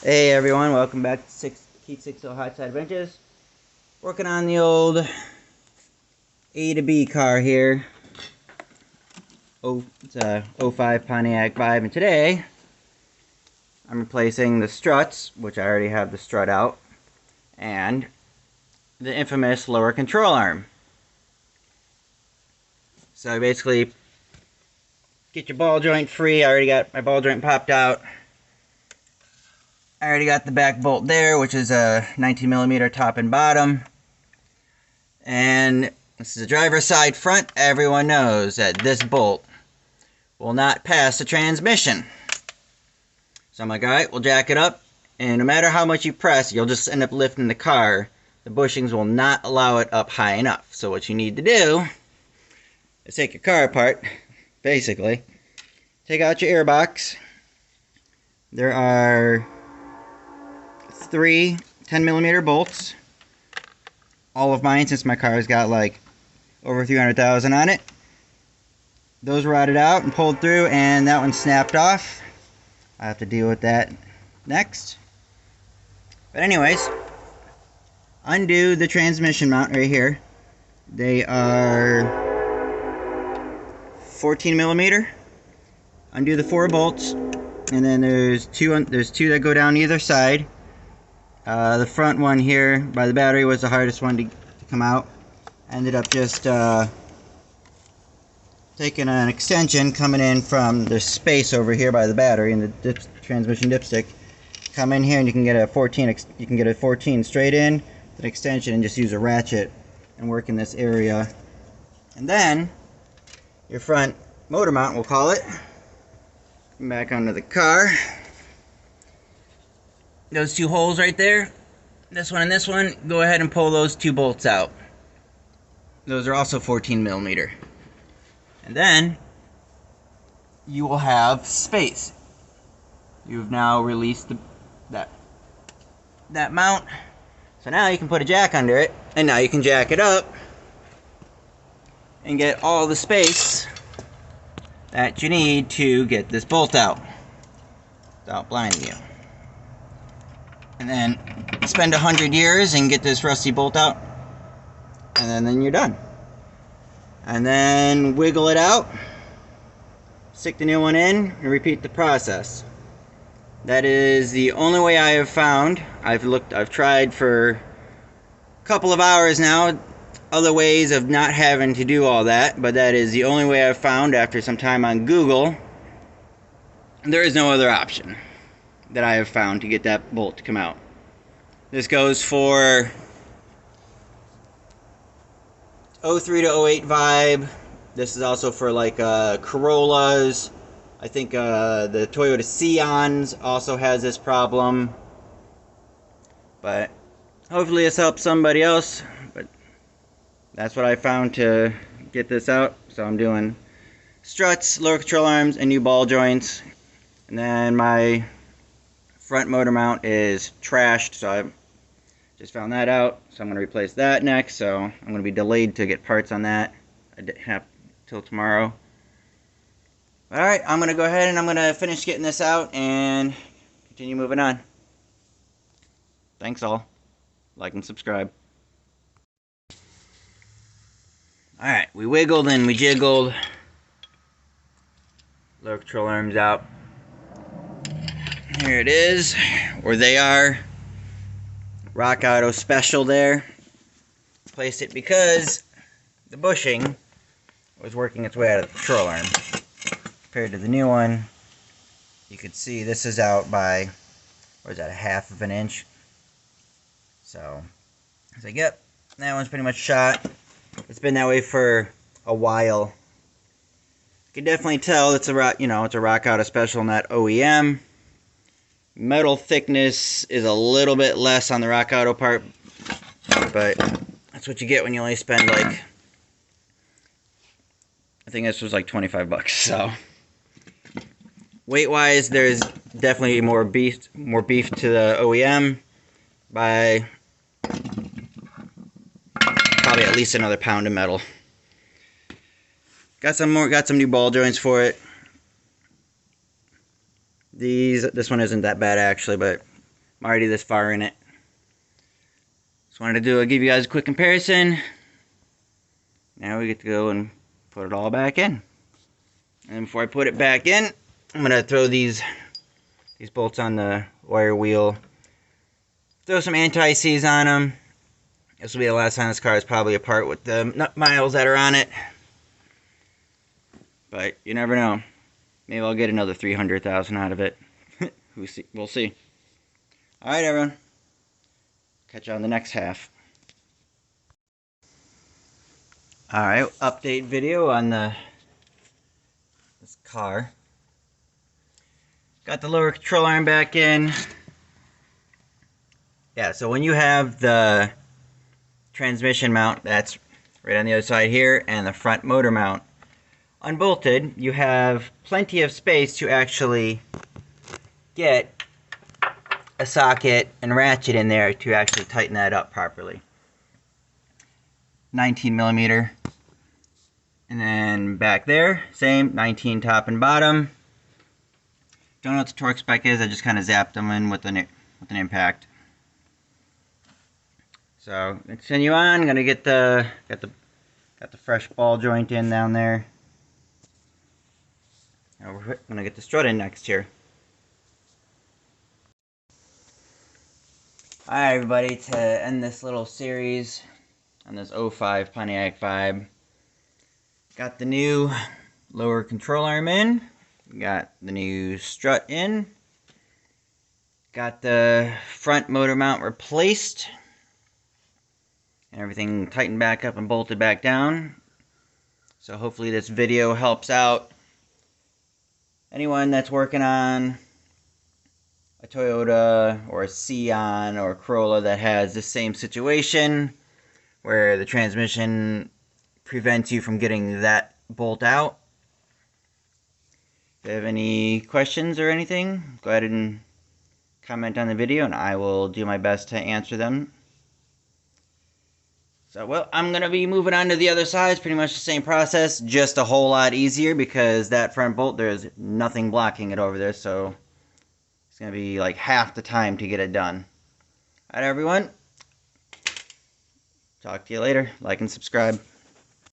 Hey everyone, welcome back to Keith 60 Hot Side Adventures. Working on the old A to B car here. It's a 05 Pontiac Vibe, and today I'm replacing the struts, which I already have the strut out, and the infamous lower control arm. So basically, get your ball joint free. I already got my ball joint popped out. I already got the back bolt there, which is a 19mm top and bottom. And this is a driver's side front. Everyone knows that this bolt will not pass the transmission. So I'm like, alright, we'll jack it up. And no matter how much you press, you'll just end up lifting the car. The bushings will not allow it up high enough. So what you need to do is take your car apart, basically. Take out your airbox. There are 3 10mm bolts. All of mine, since my car's got like over 300,000 on it. Those rotted out and pulled through, and that one snapped off. I have to deal with that next. But anyways, undo the transmission mount right here. They are 14mm. Undo the 4 bolts, and then there's two that go down either side. The front one here by the battery was the hardest one to come out. I ended up just taking an extension coming in from the space over here by the battery and the transmission dipstick. Come in here and you can get a 14 straight in with an extension, and just use a ratchet and work in this area. And then your front motor mount, we'll call it, back onto the car. Those 2 holes right there, this one and this one, go ahead and pull those 2 bolts out. Those are also 14mm. And then you will have space. You've now released that mount. So now you can put a jack under it, and now you can jack it up and get all the space that you need to get this bolt out without blinding you. And then spend 100 years and get this rusty bolt out, and then you're done. And then wiggle it out, stick the new one in, and repeat the process. That is the only way I have found. I've tried for a couple of hours now other ways of not having to do all that, but that is the only way I've found after some time on Google. There is no other option that I have found to get that bolt to come out. This goes for 03 to 08 Vibe. This is also for like Corollas. I think the Toyota Scions also has this problem. But hopefully this helps somebody else. But that's what I found to get this out. So I'm doing struts, lower control arms, and new ball joints. And then my front motor mount is trashed, so I just found that out. So I'm going to replace that next. So I'm going to be delayed to get parts on that. I have till tomorrow. Alright, I'm going to go ahead and I'm going to finish getting this out and continue moving on. Thanks all. Like and subscribe. Alright, we wiggled and we jiggled. Lower control arms out. Here it is, or they are. Rock Auto Special there. Placed it because the bushing was working its way out of the control arm. Compared to the new one, you could see this is out by, what is that, 1/2 of an inch. So, I was like, yep, that one's pretty much shot. It's been that way for a while. You can definitely tell it's a Rock Auto Special, not OEM. Metal thickness is a little bit less on the Rock Auto part, but that's what you get when you only spend like, I think this was like 25 bucks. So weight wise, there's definitely more beef to the OEM by probably at least another pound of metal. Got some new ball joints for it. This one isn't that bad actually, but I'm already this far in it. Just wanted to give you guys a quick comparison. Now we get to go and put it all back in. And before I put it back in, I'm going to throw these bolts on the wire wheel. Throw some anti-seize on them. This will be the last time this car is probably apart with the nut miles that are on it. But you never know. Maybe I'll get another 300,000 out of it. We'll see. Alright, everyone. Catch you on the next half. Alright, update video on this car. Got the lower control arm back in. Yeah, so when you have the transmission mount, that's right on the other side here, and the front motor mount unbolted, you have plenty of space to actually get a socket and ratchet in there to actually tighten that up properly. 19 millimeter. And then back there, same, 19 top and bottom. Don't know what the torque spec is, I just kind of zapped them in with an impact. So, continue on, gonna get got the fresh ball joint in down there. Now we're gonna get the strut in next here. Alright everybody, to end this little series on this 05 Pontiac Vibe, got the new lower control arm in, got the new strut in, got the front motor mount replaced, and everything tightened back up and bolted back down. So hopefully this video helps out anyone that's working on a Toyota or a Scion or a Corolla that has the same situation where the transmission prevents you from getting that bolt out. If you have any questions or anything, go ahead and comment on the video and I will do my best to answer them. So, well, I'm going to be moving on to the other side. It's pretty much the same process, just a whole lot easier because that front bolt, there's nothing blocking it over there, so it's going to be like half the time to get it done. Alright, everyone. Talk to you later. Like and subscribe.